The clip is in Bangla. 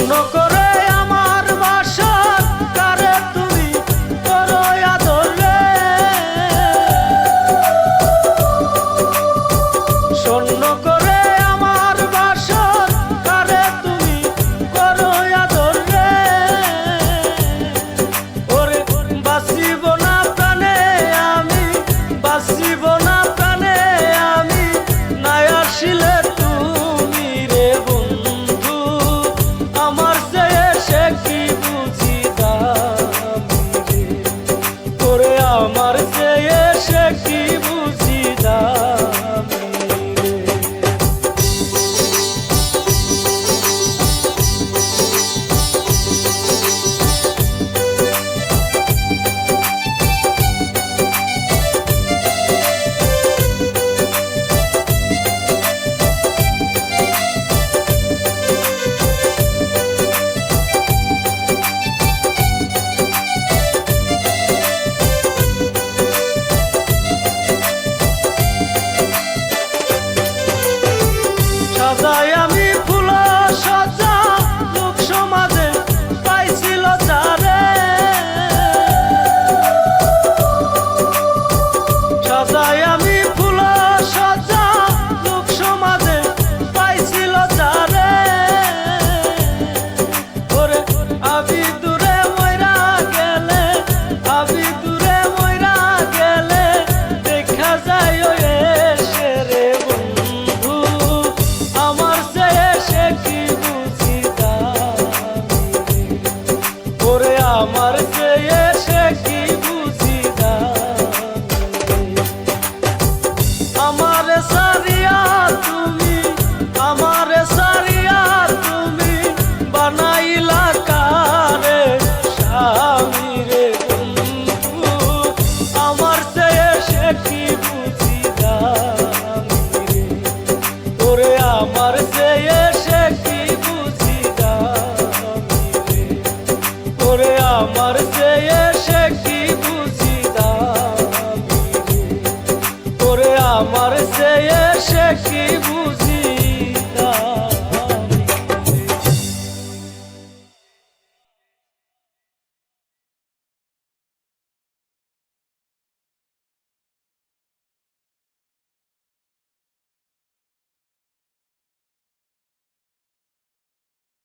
স্বর্ণ করে আমার বাসর কারে তুমি করো আদর রে, স্বর্ণ করে আমার বাসর কারে তুমি করো আদর রে। ওরে বাঁচিব না প্রাণে আমি, বাঁচিব না প্রাণে আমি, নাই আসিলে তুমি রে বন্ধু, আমার চেয়ে সে কি বুঝি দামি রে। ওরে আমার চেয়ে সে কি বুঝি দামি রে। সাজাই আমি ফুল সজা লোক সমাজে পাইছিল যারে, সাজাই আমি ফুল সজা লোক সমাজে পাইছিল যারে। ওরে আবি দূরে মইরা গেলে, আবি দূরে মইরা গেলে দেখা যায় এসে রে বন্ধু, আমার চেয়ে সে কি বুঝি দামি রে। ওরে আমার চেয়ে সে কি বুঝি দামি রে। আমারে সারিয়া তুমি, আমারে সারিয়া তুমি বানাইলা কারে স্বামী রে বন্ধু, আমার চেয়ে সে কি বুঝি দামি রে। ওরে আমার চেয়ে সে কি বুঝি দামি রে। ওরে আমার চেয়ে সে কি বুঝি দামি রে। ওরে আমার চেয়ে সে কি বুঝি